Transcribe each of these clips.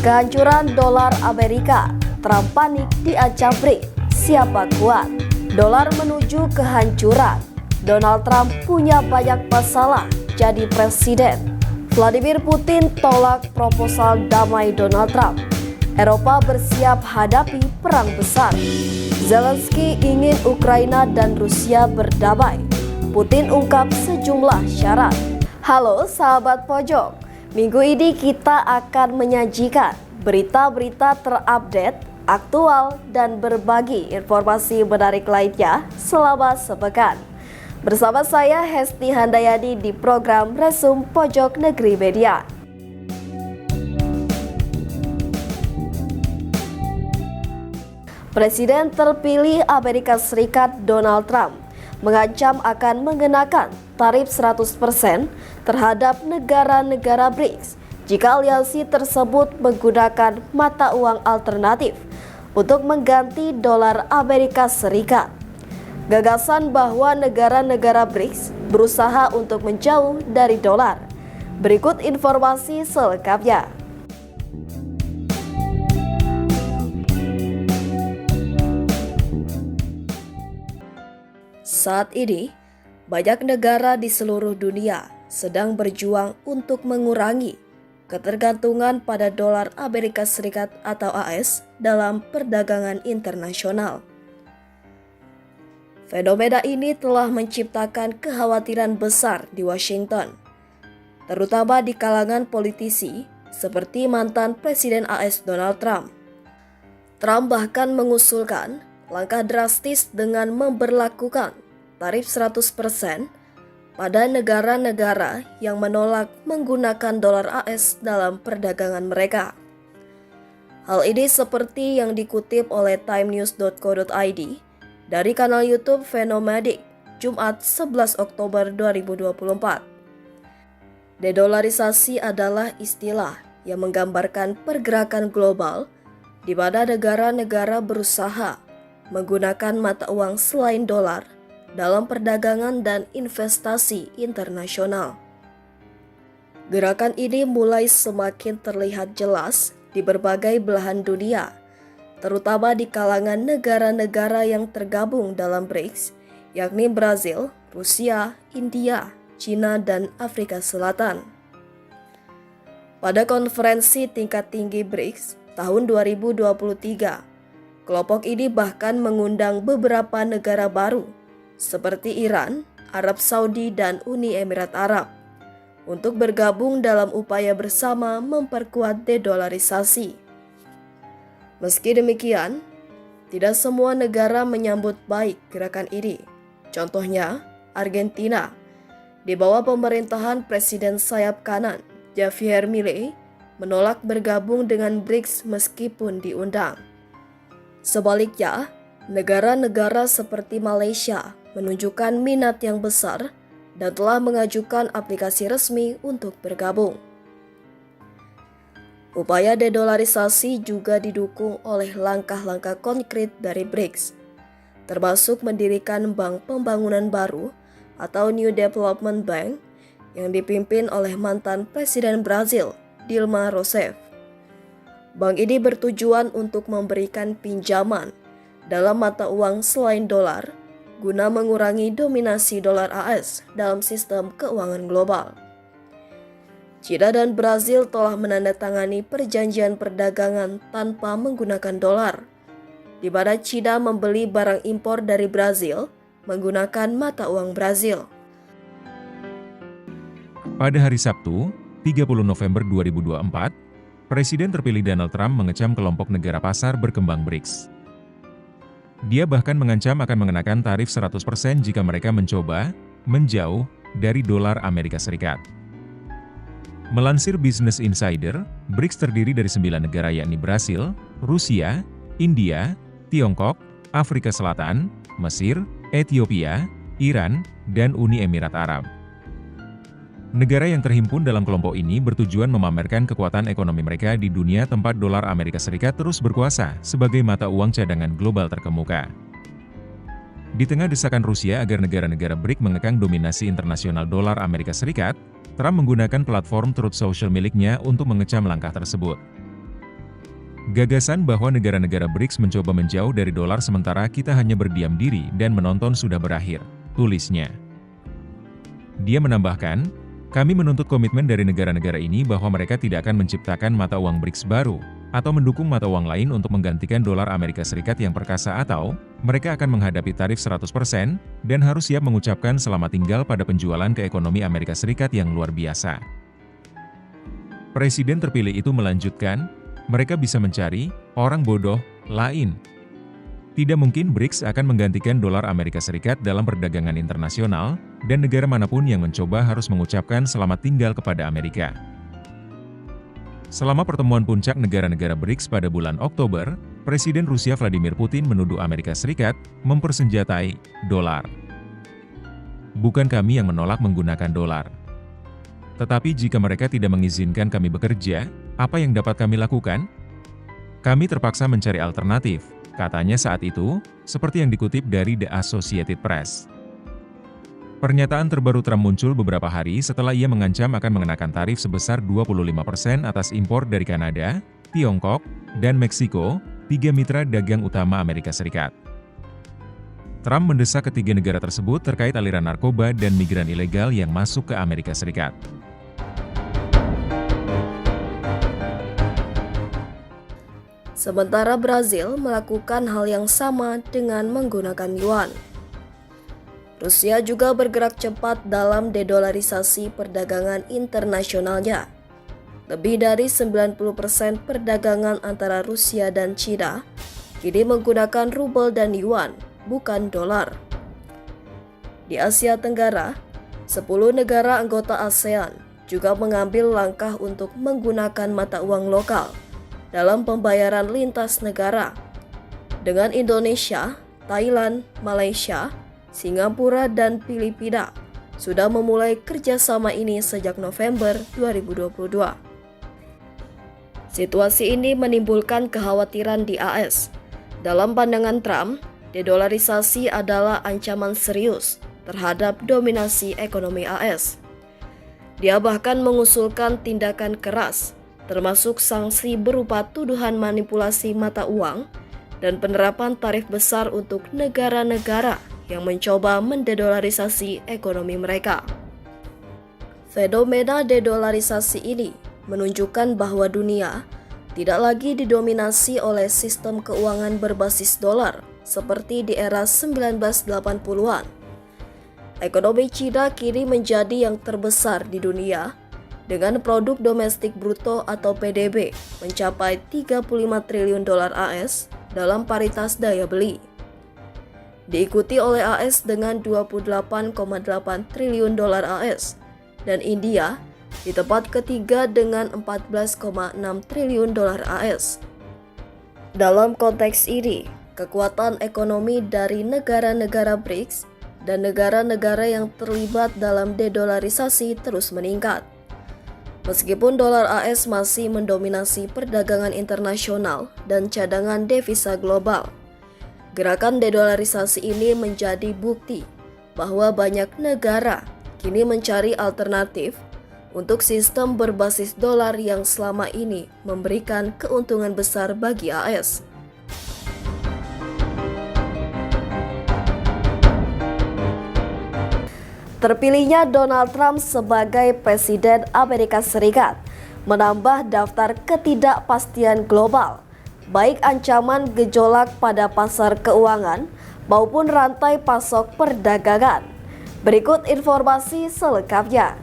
Kehancuran dolar Amerika, Trump panik diancam BRICS, siapa kuat? Dolar menuju kehancuran. Donald Trump punya banyak masalah jadi presiden. Vladimir Putin tolak proposal damai Donald Trump. Eropa bersiap hadapi perang besar. Zelensky ingin Ukraina dan Rusia berdamai. Putin ungkap sejumlah syarat. Halo sahabat pojok. Minggu ini kita akan menyajikan berita-berita terupdate, aktual, dan berbagi informasi menarik lainnya selama sepekan. Bersama saya Hesti Handayani di program Resum Pojok Negeri Media. Presiden terpilih Amerika Serikat Donald Trump mengancam akan mengenakan tarif 100% terhadap negara-negara BRICS jika aliansi tersebut menggunakan mata uang alternatif untuk mengganti dolar Amerika Serikat. Gagasan bahwa negara-negara BRICS berusaha untuk menjauh dari dolar. Berikut informasi selengkapnya. Saat ini, banyak negara di seluruh dunia sedang berjuang untuk mengurangi ketergantungan pada dolar Amerika Serikat atau AS dalam perdagangan internasional. Fenomena ini telah menciptakan kekhawatiran besar di Washington, terutama di kalangan politisi seperti mantan Presiden AS Donald Trump. Trump bahkan mengusulkan langkah drastis dengan memberlakukan tarif 100% pada negara-negara yang menolak menggunakan dolar AS dalam perdagangan mereka. Hal ini seperti yang dikutip oleh timenews.co.id dari kanal YouTube Phenomatic, Jumat 11 Oktober 2024. Dedolarisasi adalah istilah yang menggambarkan pergerakan global di mana negara-negara berusaha menggunakan mata uang selain dolar dalam perdagangan dan investasi internasional. Gerakan ini mulai semakin terlihat jelas di berbagai belahan dunia, terutama di kalangan negara-negara yang tergabung dalam BRICS, yakni Brazil, Rusia, India, China, dan Afrika Selatan. Pada konferensi tingkat tinggi BRICS tahun 2023, kelompok ini bahkan mengundang beberapa negara baru seperti Iran, Arab Saudi, dan Uni Emirat Arab untuk bergabung dalam upaya bersama memperkuat dedolarisasi. Meski demikian, tidak semua negara menyambut baik gerakan ini. Contohnya, Argentina, di bawah pemerintahan Presiden sayap kanan Javier Milei, menolak bergabung dengan BRICS meskipun diundang. Sebaliknya, negara-negara seperti Malaysia menunjukkan minat yang besar dan telah mengajukan aplikasi resmi untuk bergabung. Upaya dedolarisasi juga didukung oleh langkah-langkah konkret dari BRICS, termasuk mendirikan Bank Pembangunan Baru atau New Development Bank yang dipimpin oleh mantan Presiden Brazil, Dilma Rousseff. Bank ini bertujuan untuk memberikan pinjaman dalam mata uang selain dolar guna mengurangi dominasi dolar AS dalam sistem keuangan global. China dan Brazil telah menandatangani perjanjian perdagangan tanpa menggunakan dolar, di mana China membeli barang impor dari Brazil menggunakan mata uang Brazil. Pada hari Sabtu, 30 November 2024, Presiden terpilih Donald Trump mengecam kelompok negara pasar berkembang BRICS. Dia bahkan mengancam akan mengenakan tarif 100% jika mereka mencoba menjauh dari dolar Amerika Serikat. Melansir Business Insider, BRICS terdiri dari 9 negara yakni Brasil, Rusia, India, Tiongkok, Afrika Selatan, Mesir, Ethiopia, Iran, dan Uni Emirat Arab. Negara yang terhimpun dalam kelompok ini bertujuan memamerkan kekuatan ekonomi mereka di dunia tempat dolar Amerika Serikat terus berkuasa sebagai mata uang cadangan global terkemuka. Di tengah desakan Rusia agar negara-negara BRICS mengekang dominasi internasional dolar Amerika Serikat, Trump menggunakan platform Truth Social miliknya untuk mengecam langkah tersebut. Gagasan bahwa negara-negara BRICS mencoba menjauh dari dolar sementara kita hanya berdiam diri dan menonton sudah berakhir, tulisnya. Dia menambahkan, kami menuntut komitmen dari negara-negara ini bahwa mereka tidak akan menciptakan mata uang BRICS baru, atau mendukung mata uang lain untuk menggantikan dolar Amerika Serikat yang perkasa atau, mereka akan menghadapi tarif 100% dan harus siap mengucapkan selamat tinggal pada penjualan ke ekonomi Amerika Serikat yang luar biasa. Presiden terpilih itu melanjutkan, mereka bisa mencari orang bodoh lain. Tidak mungkin BRICS akan menggantikan dolar Amerika Serikat dalam perdagangan internasional, dan negara manapun yang mencoba harus mengucapkan selamat tinggal kepada Amerika. Selama pertemuan puncak negara-negara BRICS pada bulan Oktober, Presiden Rusia Vladimir Putin menuduh Amerika Serikat mempersenjatai dolar. Bukan kami yang menolak menggunakan dolar. Tetapi jika mereka tidak mengizinkan kami bekerja, apa yang dapat kami lakukan? Kami terpaksa mencari alternatif, katanya saat itu, seperti yang dikutip dari The Associated Press. Pernyataan terbaru Trump muncul beberapa hari setelah ia mengancam akan mengenakan tarif sebesar 25% atas impor dari Kanada, Tiongkok, dan Meksiko, 3 mitra dagang utama Amerika Serikat. Trump mendesak ketiga negara tersebut terkait aliran narkoba dan migran ilegal yang masuk ke Amerika Serikat. Sementara Brazil melakukan hal yang sama dengan menggunakan yuan. Rusia juga bergerak cepat dalam dedolarisasi perdagangan internasionalnya. Lebih dari 90% perdagangan antara Rusia dan China kini menggunakan rubel dan yuan, bukan dolar. Di Asia Tenggara, 10 negara anggota ASEAN juga mengambil langkah untuk menggunakan mata uang lokal dalam pembayaran lintas negara, dengan Indonesia, Thailand, Malaysia, Singapura, dan Filipina sudah memulai kerjasama ini sejak November 2022. Situasi ini menimbulkan kekhawatiran di AS. Dalam pandangan Trump, dedolarisasi adalah ancaman serius terhadap dominasi ekonomi AS. Dia bahkan mengusulkan tindakan keras, termasuk sanksi berupa tuduhan manipulasi mata uang dan penerapan tarif besar untuk negara-negara yang mencoba mendedolarisasi ekonomi mereka. Fenomena dedolarisasi ini menunjukkan bahwa dunia tidak lagi didominasi oleh sistem keuangan berbasis dolar seperti di era 1980-an. Ekonomi China kini menjadi yang terbesar di dunia dengan produk domestik bruto atau PDB mencapai 35 triliun dolar AS dalam paritas daya beli. Diikuti oleh AS dengan 28,8 triliun dolar AS dan India di tempat ketiga dengan 14,6 triliun dolar AS. Dalam konteks ini, kekuatan ekonomi dari negara-negara BRICS dan negara-negara yang terlibat dalam dedolarisasi terus meningkat. Meskipun dolar AS masih mendominasi perdagangan internasional dan cadangan devisa global, gerakan dedolarisasi ini menjadi bukti bahwa banyak negara kini mencari alternatif untuk sistem berbasis dolar yang selama ini memberikan keuntungan besar bagi AS. Terpilihnya Donald Trump sebagai Presiden Amerika Serikat menambah daftar ketidakpastian global, baik ancaman gejolak pada pasar keuangan maupun rantai pasok perdagangan. Berikut informasi selengkapnya.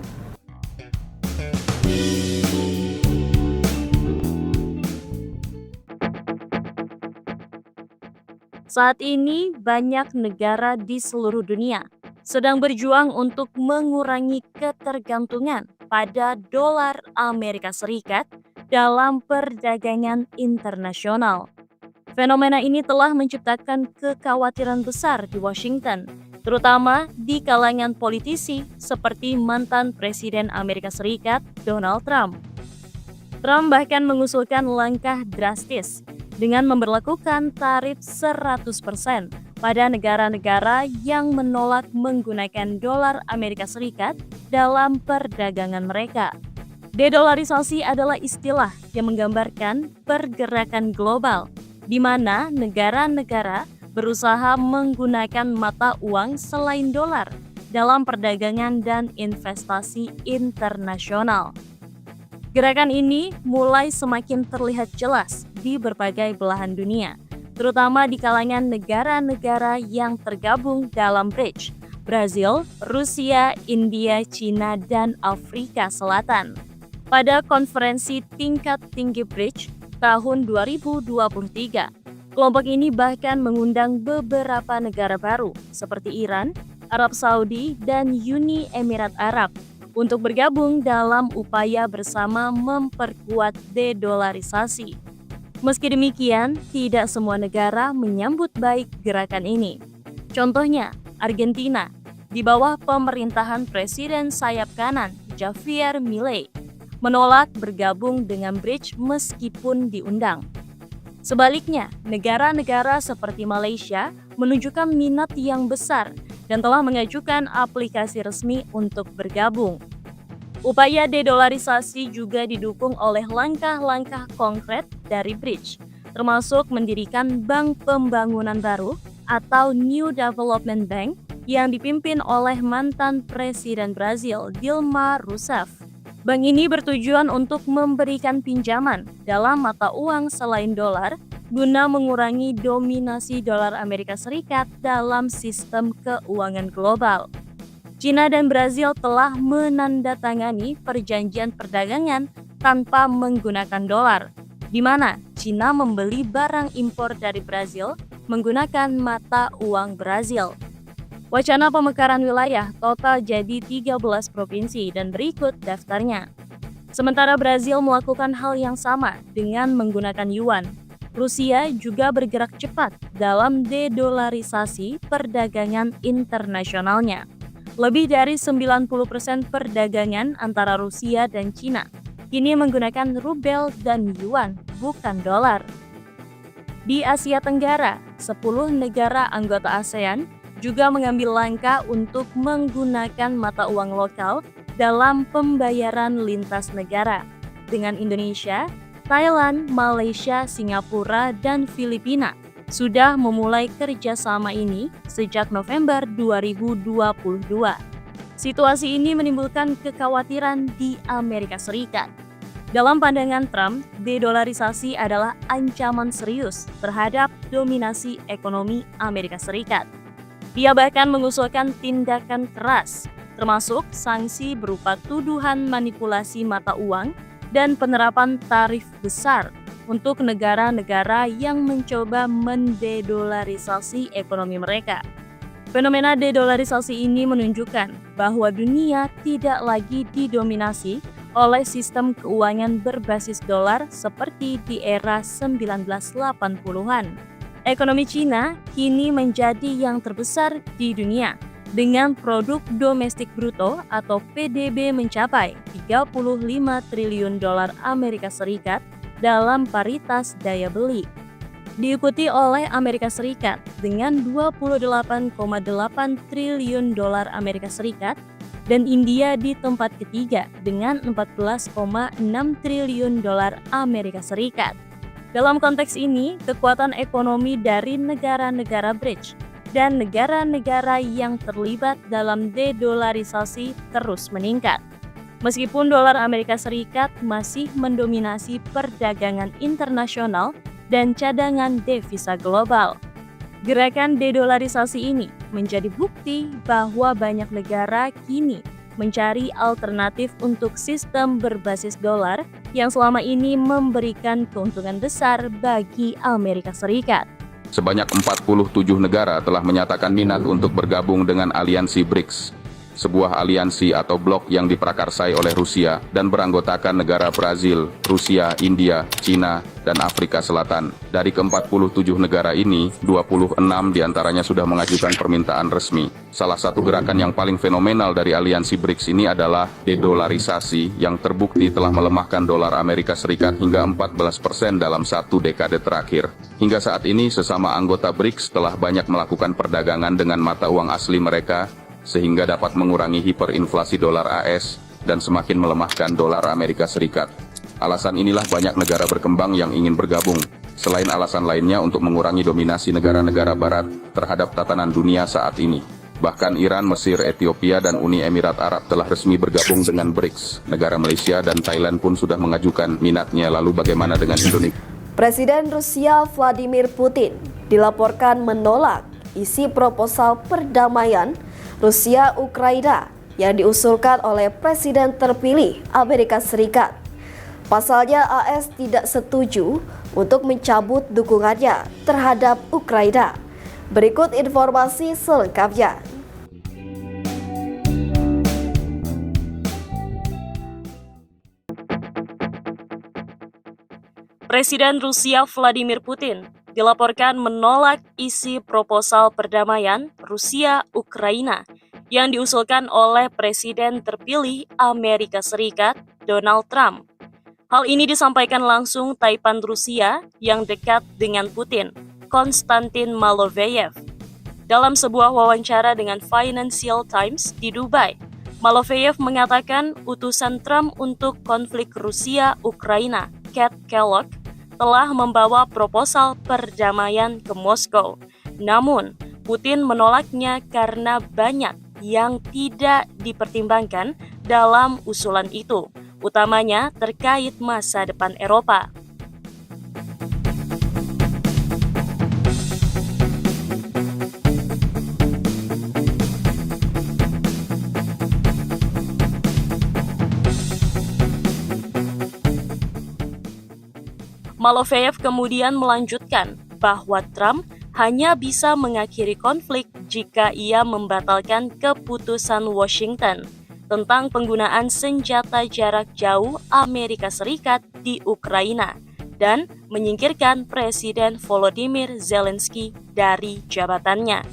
Saat ini banyak negara di seluruh dunia sedang berjuang untuk mengurangi ketergantungan pada dolar Amerika Serikat dalam perdagangan internasional. Fenomena ini telah menciptakan kekhawatiran besar di Washington, terutama di kalangan politisi seperti mantan Presiden Amerika Serikat Donald Trump. Trump bahkan mengusulkan langkah drastis dengan memberlakukan tarif 100% pada negara-negara yang menolak menggunakan dolar Amerika Serikat dalam perdagangan mereka. Dedolarisasi adalah istilah yang menggambarkan pergerakan global, di mana negara-negara berusaha menggunakan mata uang selain dolar dalam perdagangan dan investasi internasional. Gerakan ini mulai semakin terlihat jelas di berbagai belahan dunia, terutama di kalangan negara-negara yang tergabung dalam BRICS, Brazil, Rusia, India, Cina, dan Afrika Selatan. Pada konferensi tingkat tinggi BRICS tahun 2023, kelompok ini bahkan mengundang beberapa negara baru seperti Iran, Arab Saudi, dan Uni Emirat Arab untuk bergabung dalam upaya bersama memperkuat dedolarisasi. Meski demikian, tidak semua negara menyambut baik gerakan ini. Contohnya, Argentina, di bawah pemerintahan Presiden sayap kanan Javier Milei, menolak bergabung dengan BRICS meskipun diundang. Sebaliknya, negara-negara seperti Malaysia menunjukkan minat yang besar dan telah mengajukan aplikasi resmi untuk bergabung. Upaya dedolarisasi juga didukung oleh langkah-langkah konkret dari BRICS, termasuk mendirikan Bank Pembangunan Baru atau New Development Bank yang dipimpin oleh mantan Presiden Brazil Dilma Rousseff. Bank ini bertujuan untuk memberikan pinjaman dalam mata uang selain dolar guna mengurangi dominasi dolar Amerika Serikat dalam sistem keuangan global. Cina dan Brazil telah menandatangani perjanjian perdagangan tanpa menggunakan dolar, di mana Cina membeli barang impor dari Brazil menggunakan mata uang Brazil. Wacana pemekaran wilayah total jadi 13 provinsi dan berikut daftarnya. Sementara Brazil melakukan hal yang sama dengan menggunakan yuan. Rusia juga bergerak cepat dalam dedolarisasi perdagangan internasionalnya. Lebih dari 90% perdagangan antara Rusia dan Cina kini menggunakan rubel dan yuan, bukan dolar. Di Asia Tenggara, 10 negara anggota ASEAN juga mengambil langkah untuk menggunakan mata uang lokal dalam pembayaran lintas negara, dengan Indonesia, Thailand, Malaysia, Singapura, dan Filipina sudah memulai kerjasama ini sejak November 2022. Situasi ini menimbulkan kekhawatiran di Amerika Serikat. Dalam pandangan Trump, dedolarisasi adalah ancaman serius terhadap dominasi ekonomi Amerika Serikat. Dia bahkan mengusulkan tindakan keras, termasuk sanksi berupa tuduhan manipulasi mata uang dan penerapan tarif besar untuk negara-negara yang mencoba mendedolarisasi ekonomi mereka. Fenomena dedolarisasi ini menunjukkan bahwa dunia tidak lagi didominasi oleh sistem keuangan berbasis dolar seperti di era 1980-an. Ekonomi Cina kini menjadi yang terbesar di dunia dengan produk domestik bruto atau PDB mencapai 35 triliun dolar Amerika Serikat dalam paritas daya beli. Diikuti oleh Amerika Serikat dengan 28,8 triliun dolar Amerika Serikat dan India di tempat ketiga dengan 14,6 triliun dolar Amerika Serikat. Dalam konteks ini, kekuatan ekonomi dari negara-negara BRICS dan negara-negara yang terlibat dalam dedolarisasi terus meningkat. Meskipun dolar Amerika Serikat masih mendominasi perdagangan internasional dan cadangan devisa global. Gerakan dedolarisasi ini menjadi bukti bahwa banyak negara kini mencari alternatif untuk sistem berbasis dolar yang selama ini memberikan keuntungan besar bagi Amerika Serikat. Sebanyak 47 negara telah menyatakan minat untuk bergabung dengan aliansi BRICS, sebuah aliansi atau blok yang diprakarsai oleh Rusia dan beranggotakan negara Brazil, Rusia, India, Cina, dan Afrika Selatan. Dari ke-47 negara ini, 26 diantaranya sudah mengajukan permintaan resmi. Salah satu gerakan yang paling fenomenal dari aliansi BRICS ini adalah dedolarisasi yang terbukti telah melemahkan dolar Amerika Serikat hingga 14% dalam satu dekade terakhir. Hingga saat ini, sesama anggota BRICS telah banyak melakukan perdagangan dengan mata uang asli mereka, sehingga dapat mengurangi hiperinflasi dolar AS dan semakin melemahkan dolar Amerika Serikat. Alasan inilah banyak negara berkembang yang ingin bergabung, selain alasan lainnya untuk mengurangi dominasi negara-negara Barat terhadap tatanan dunia saat ini. Bahkan Iran, Mesir, Ethiopia, dan Uni Emirat Arab telah resmi bergabung dengan BRICS. Negara Malaysia dan Thailand pun sudah mengajukan minatnya. Lalu bagaimana dengan Indonesia? Presiden Rusia Vladimir Putin dilaporkan menolak isi proposal perdamaian Rusia-Ukraina yang diusulkan oleh Presiden terpilih Amerika Serikat. Pasalnya AS tidak setuju untuk mencabut dukungannya terhadap Ukraina. Berikut informasi selengkapnya. Presiden Rusia Vladimir Putin dilaporkan menolak isi proposal perdamaian Rusia-Ukraina yang diusulkan oleh Presiden terpilih Amerika Serikat, Donald Trump. Hal ini disampaikan langsung Taipan Rusia yang dekat dengan Putin, Konstantin Maloveyev. Dalam sebuah wawancara dengan Financial Times di Dubai, Maloveyev mengatakan utusan Trump untuk konflik Rusia-Ukraina, Kat Kellogg, telah membawa proposal perdamaian ke Moskow. Namun, Putin menolaknya karena banyak yang tidak dipertimbangkan dalam usulan itu, utamanya terkait masa depan Eropa. Maloveyev kemudian melanjutkan bahwa Trump hanya bisa mengakhiri konflik jika ia membatalkan keputusan Washington tentang penggunaan senjata jarak jauh Amerika Serikat di Ukraina dan menyingkirkan Presiden Volodymyr Zelensky dari jabatannya.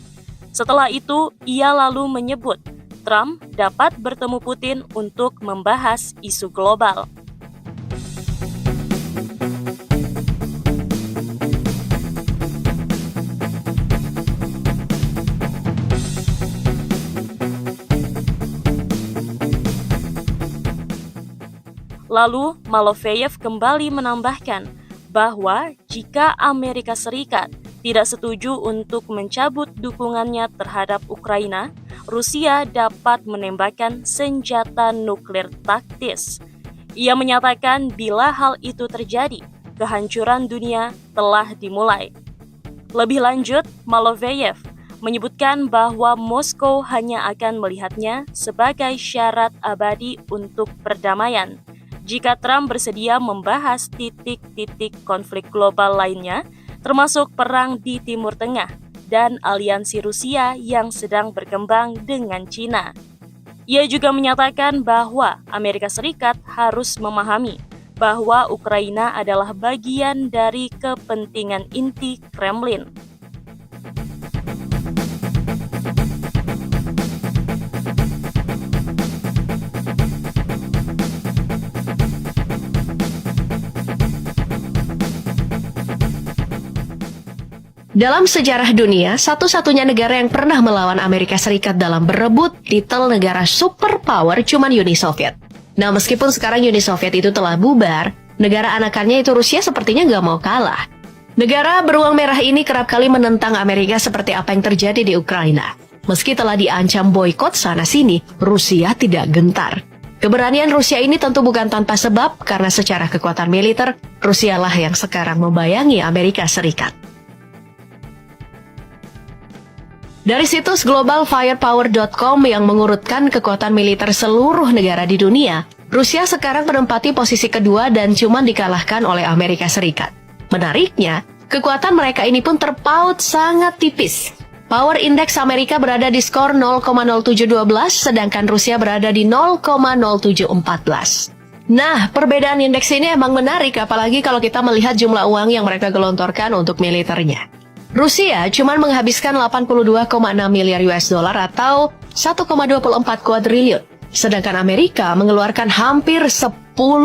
Setelah itu, ia lalu menyebut Trump dapat bertemu Putin untuk membahas isu global. Lalu, Maloveyev kembali menambahkan bahwa jika Amerika Serikat tidak setuju untuk mencabut dukungannya terhadap Ukraina, Rusia dapat menembakkan senjata nuklir taktis. Ia menyatakan bila hal itu terjadi, kehancuran dunia telah dimulai. Lebih lanjut, Maloveyev menyebutkan bahwa Moskow hanya akan melihatnya sebagai syarat abadi untuk perdamaian. Jika Trump bersedia membahas titik-titik konflik global lainnya, termasuk perang di Timur Tengah dan aliansi Rusia yang sedang berkembang dengan China. Ia juga menyatakan bahwa Amerika Serikat harus memahami bahwa Ukraina adalah bagian dari kepentingan inti Kremlin. Dalam sejarah dunia, satu-satunya negara yang pernah melawan Amerika Serikat dalam berebut titel negara superpower cuman Uni Soviet. Nah, meskipun sekarang Uni Soviet itu telah bubar, negara anakannya itu Rusia sepertinya nggak mau kalah. Negara beruang merah ini kerap kali menentang Amerika seperti apa yang terjadi di Ukraina. Meski telah diancam boikot sana-sini, Rusia tidak gentar. Keberanian Rusia ini tentu bukan tanpa sebab, karena secara kekuatan militer, Rusialah yang sekarang membayangi Amerika Serikat. Dari situs globalfirepower.com yang mengurutkan kekuatan militer seluruh negara di dunia, Rusia sekarang menempati posisi kedua dan cuma dikalahkan oleh Amerika Serikat. Menariknya, kekuatan mereka ini pun terpaut sangat tipis. Power Index Amerika berada di skor 0,0712, sedangkan Rusia berada di 0,0714. Nah, perbedaan indeks ini emang menarik, apalagi kalau kita melihat jumlah uang yang mereka gelontorkan untuk militernya. Rusia cuma menghabiskan 82,6 miliar US dollar atau 1,24 kuadriliun. Sedangkan Amerika mengeluarkan hampir 10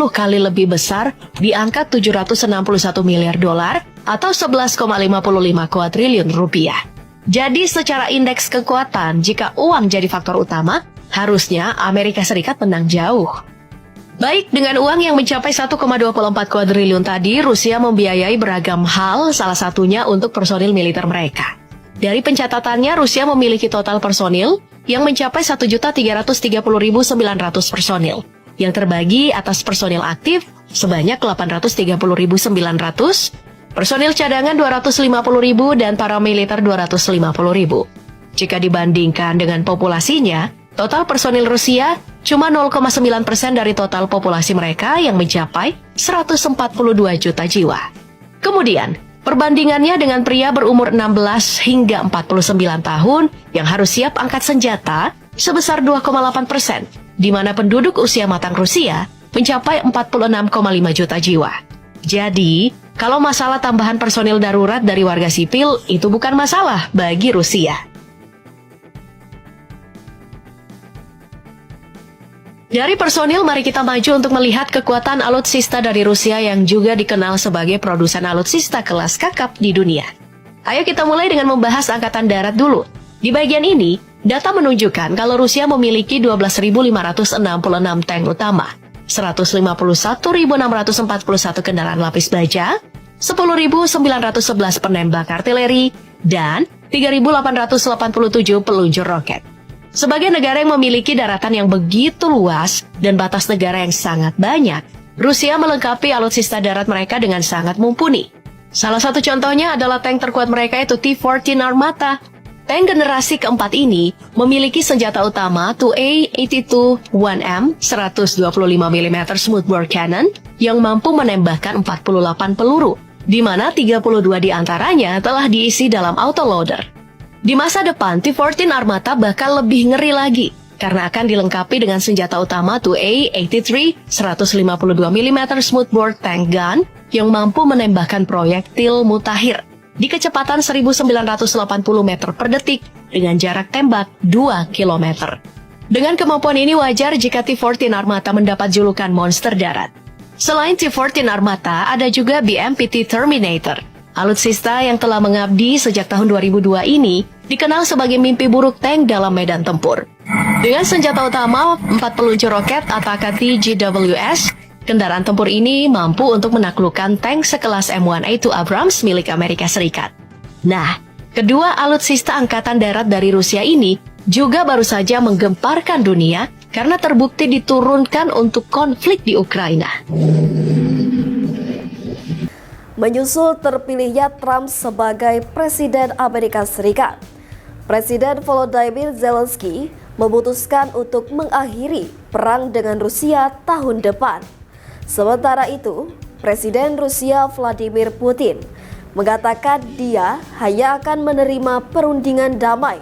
kali lebih besar di angka 761 miliar dolar atau 11,55 kuadriliun rupiah. Jadi secara indeks kekuatan, jika uang jadi faktor utama, Harusnya Amerika Serikat menang jauh. Baik, dengan uang yang mencapai 1,24 kuadriliun tadi, Rusia membiayai beragam hal, salah satunya untuk personil militer mereka. Dari pencatatannya, Rusia memiliki total personil yang mencapai 1.330.900 personil, yang terbagi atas personil aktif sebanyak 830.900, personil cadangan 250.000, dan paramiliter 250.000. Jika dibandingkan dengan populasinya, total personil Rusia cuma 0,9% dari total populasi mereka yang mencapai 142 juta jiwa. Kemudian, perbandingannya dengan pria berumur 16 hingga 49 tahun yang harus siap angkat senjata sebesar 2,8%, di mana penduduk usia matang Rusia mencapai 46,5 juta jiwa. Jadi, kalau masalah tambahan personil darurat dari warga sipil itu bukan masalah bagi Rusia. Dari personil, mari kita maju untuk melihat kekuatan alutsista dari Rusia yang juga dikenal sebagai produsen alutsista kelas kakap di dunia. Ayo kita mulai dengan membahas Angkatan Darat dulu. Di bagian ini, data menunjukkan kalau Rusia memiliki 12.566 tank utama, 151.641 kendaraan lapis baja, 10.911 penembak artileri, dan 3.887 peluncur roket. Sebagai negara yang memiliki daratan yang begitu luas dan batas negara yang sangat banyak, Rusia melengkapi alutsista darat mereka dengan sangat mumpuni. Salah satu contohnya adalah tank terkuat mereka yaitu T-14 Armata. Tank generasi keempat ini memiliki senjata utama 2A-82-1M 125 mm smoothbore cannon yang mampu menembakkan 48 peluru, di mana 32 diantaranya telah diisi dalam autoloader. Di masa depan, T-14 Armata bakal lebih ngeri lagi, karena akan dilengkapi dengan senjata utama 2A-83 152 mm smoothbore tank gun yang mampu menembakkan proyektil mutakhir di kecepatan 1980 meter per detik dengan jarak tembak 2 km. Dengan kemampuan ini wajar jika T-14 Armata mendapat julukan monster darat. Selain T-14 Armata, ada juga BMPT Terminator. Alutsista yang telah mengabdi sejak tahun 2002 ini dikenal sebagai mimpi buruk tank dalam medan tempur. Dengan senjata utama 4 peluncur roket ATAK GWS, kendaraan tempur ini mampu untuk menaklukkan tank sekelas M1A2 Abrams milik Amerika Serikat. Nah, kedua alutsista angkatan darat dari Rusia ini juga baru saja menggemparkan dunia karena terbukti diturunkan untuk konflik di Ukraina. Menyusul terpilihnya Trump sebagai Presiden Amerika Serikat, Presiden Volodymyr Zelensky memutuskan untuk mengakhiri perang dengan Rusia tahun depan. Sementara itu, Presiden Rusia Vladimir Putin mengatakan dia hanya akan menerima perundingan damai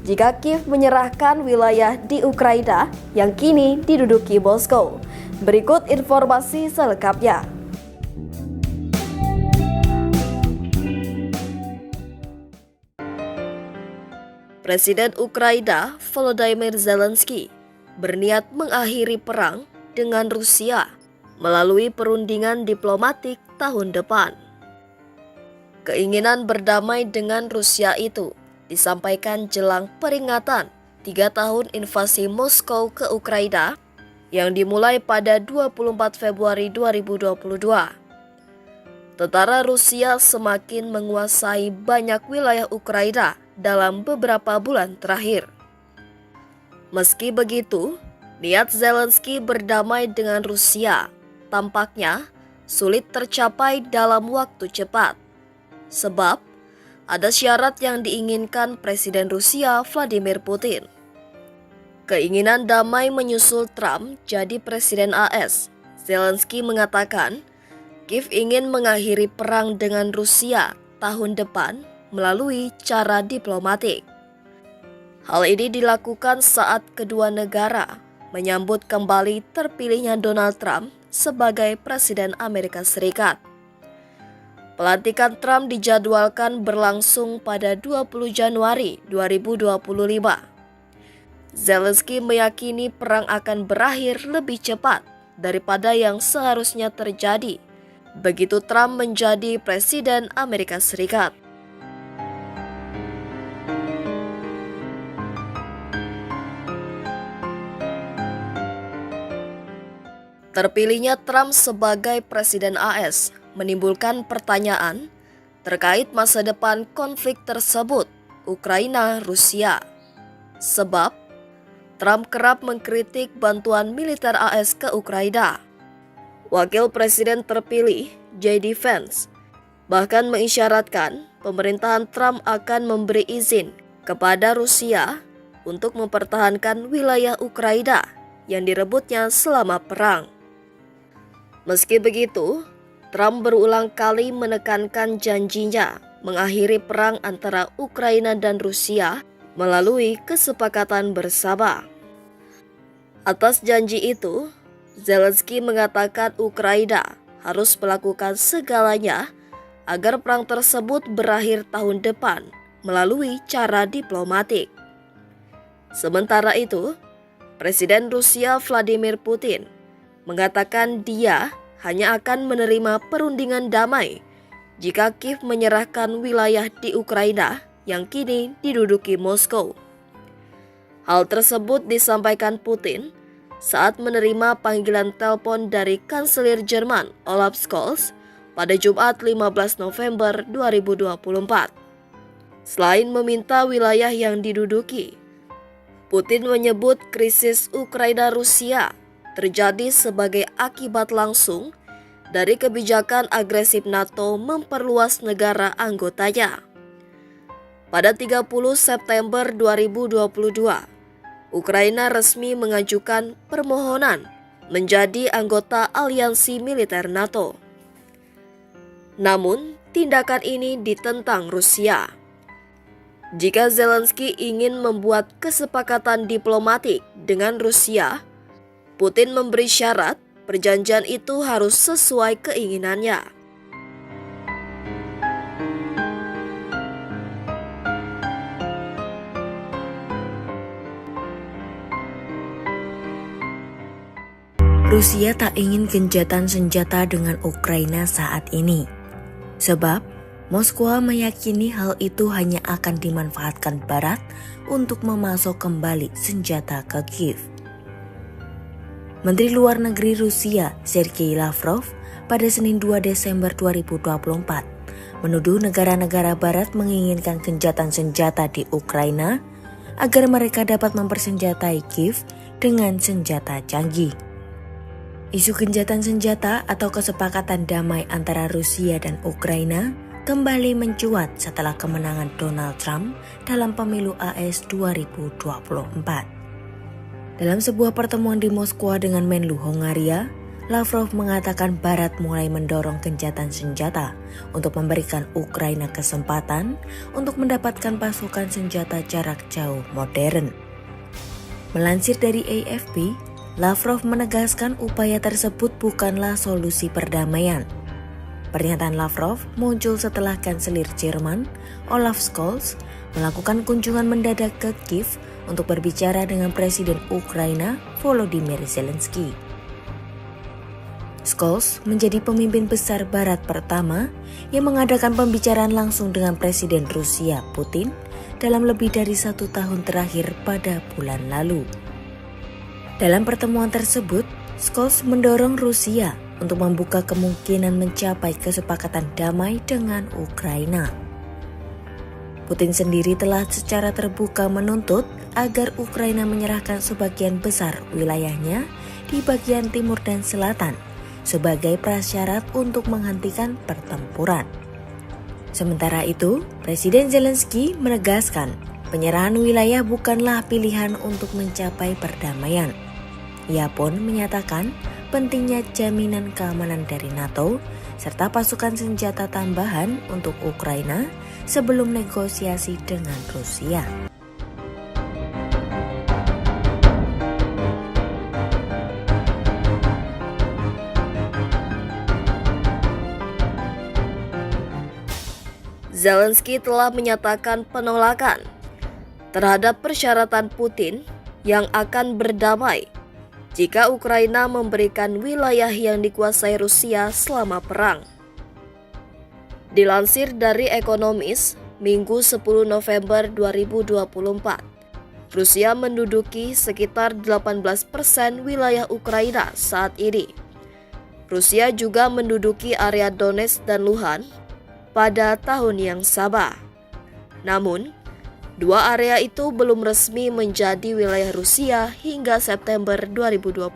jika Kiev menyerahkan wilayah di Ukraina yang kini diduduki Moskow. Berikut informasi selengkapnya. Presiden Ukraina Volodymyr Zelensky berniat mengakhiri perang dengan Rusia melalui perundingan diplomatik tahun depan. Keinginan berdamai dengan Rusia itu disampaikan jelang peringatan 3 tahun invasi Moskow ke Ukraina yang dimulai pada 24 Februari 2022. Tentara Rusia semakin menguasai banyak wilayah Ukraina dalam beberapa bulan terakhir. Meski begitu, niat Zelensky berdamai dengan Rusia tampaknya sulit tercapai dalam waktu cepat. Sebab ada syarat yang diinginkan Presiden Rusia Vladimir Putin. Keinginan damai menyusul Trump jadi Presiden AS. Zelensky mengatakan, Kiev ingin mengakhiri perang dengan Rusia tahun depan melalui cara diplomatik. Hal ini dilakukan saat kedua negara menyambut kembali terpilihnya Donald Trump sebagai Presiden Amerika Serikat. Pelantikan Trump dijadwalkan berlangsung pada 20 Januari 2025. Zelensky meyakini perang akan berakhir lebih cepat daripada yang seharusnya terjadi begitu Trump menjadi Presiden Amerika Serikat. Terpilihnya Trump sebagai Presiden AS menimbulkan pertanyaan terkait masa depan konflik tersebut, Ukraina-Rusia. Sebab, Trump kerap mengkritik bantuan militer AS ke Ukraina. Wakil Presiden terpilih, J.D. Vance, bahkan mengisyaratkan pemerintahan Trump akan memberi izin kepada Rusia untuk mempertahankan wilayah Ukraina yang direbutnya selama perang. Meski begitu, Trump berulang kali menekankan janjinya mengakhiri perang antara Ukraina dan Rusia melalui kesepakatan bersama. Atas janji itu, Zelensky mengatakan Ukraina harus melakukan segalanya agar perang tersebut berakhir tahun depan melalui cara diplomatik. Sementara itu, Presiden Rusia Vladimir Putin mengatakan dia hanya akan menerima perundingan damai jika Kiev menyerahkan wilayah di Ukraina yang kini diduduki Moskow. Hal tersebut disampaikan Putin saat menerima panggilan telepon dari Kanselir Jerman Olaf Scholz pada Jumat 15 November 2024. Selain meminta wilayah yang diduduki, Putin menyebut krisis Ukraina-Rusia terjadi sebagai akibat langsung dari kebijakan agresif NATO memperluas negara anggotanya. Pada 30 September 2022, Ukraina resmi mengajukan permohonan menjadi anggota aliansi militer NATO. Namun, tindakan ini ditentang Rusia. Jika Zelensky ingin membuat kesepakatan diplomatik dengan Rusia, Putin memberi syarat perjanjian itu harus sesuai keinginannya. Rusia tak ingin gencatan senjata dengan Ukraina saat ini, sebab Moskwa meyakini hal itu hanya akan dimanfaatkan Barat untuk memasok kembali senjata ke Kiev. Menteri Luar Negeri Rusia Sergei Lavrov pada Senin 2 Desember 2024 menuduh negara-negara Barat menginginkan gencatan senjata di Ukraina agar mereka dapat mempersenjatai Kiev dengan senjata canggih. Isu gencatan senjata atau kesepakatan damai antara Rusia dan Ukraina kembali mencuat setelah kemenangan Donald Trump dalam pemilu AS 2024. Dalam sebuah pertemuan di Moskwa dengan Menlu Hongaria, Lavrov mengatakan Barat mulai mendorong gencatan senjata untuk memberikan Ukraina kesempatan untuk mendapatkan pasukan senjata jarak jauh modern. Melansir dari AFP, Lavrov menegaskan upaya tersebut bukanlah solusi perdamaian. Pernyataan Lavrov muncul setelah Kanselir Jerman Olaf Scholz melakukan kunjungan mendadak ke Kiev untuk berbicara dengan Presiden Ukraina Volodymyr Zelensky. Scholz menjadi pemimpin besar Barat pertama yang mengadakan pembicaraan langsung dengan Presiden Rusia Putin dalam lebih dari 1 tahun terakhir pada bulan lalu. Dalam pertemuan tersebut, Scholz mendorong Rusia untuk membuka kemungkinan mencapai kesepakatan damai dengan Ukraina. Putin sendiri telah secara terbuka menuntut agar Ukraina menyerahkan sebagian besar wilayahnya di bagian timur dan selatan sebagai prasyarat untuk menghentikan pertempuran. Sementara itu, Presiden Zelensky menegaskan penyerahan wilayah bukanlah pilihan untuk mencapai perdamaian. Ia pun menyatakan pentingnya jaminan keamanan dari NATO serta pasukan senjata tambahan untuk Ukraina sebelum negosiasi dengan Rusia. Zelensky telah menyatakan penolakan terhadap persyaratan Putin yang akan berdamai jika Ukraina memberikan wilayah yang dikuasai Rusia selama perang. Dilansir dari Economist, Minggu 10 November 2024, Rusia menduduki sekitar 18% wilayah Ukraina saat ini. Rusia juga menduduki area Donetsk dan Luhansk pada tahun yang sama. Namun, dua area itu belum resmi menjadi wilayah Rusia hingga September 2022.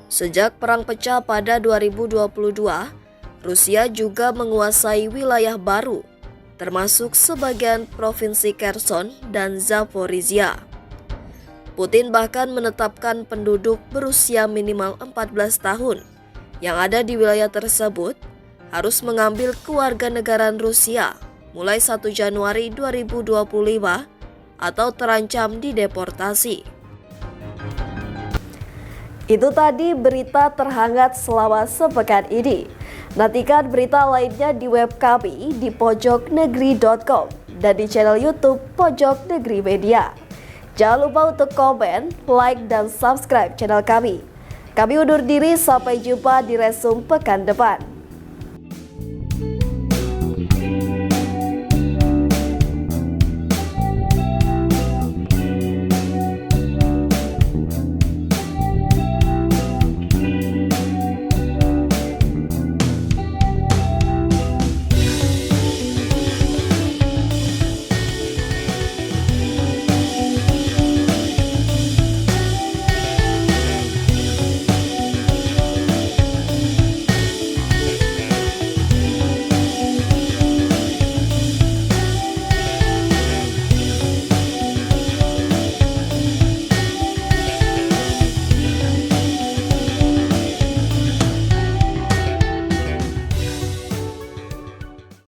Sejak perang pecah pada 2022, Rusia juga menguasai wilayah baru, termasuk sebagian provinsi Kherson dan Zaporizhia. Putin bahkan menetapkan penduduk berusia minimal 14 tahun yang ada di wilayah tersebut harus mengambil kewarganegaraan Rusia mulai 1 Januari 2025 atau terancam dideportasi. Itu tadi berita terhangat selama sepekan ini. Nantikan berita lainnya di web kami di pojoknegeri.com dan di channel YouTube Pojok Negeri Media. Jangan lupa untuk komen, like, dan subscribe channel kami. Kami undur diri, sampai jumpa di Resum pekan depan.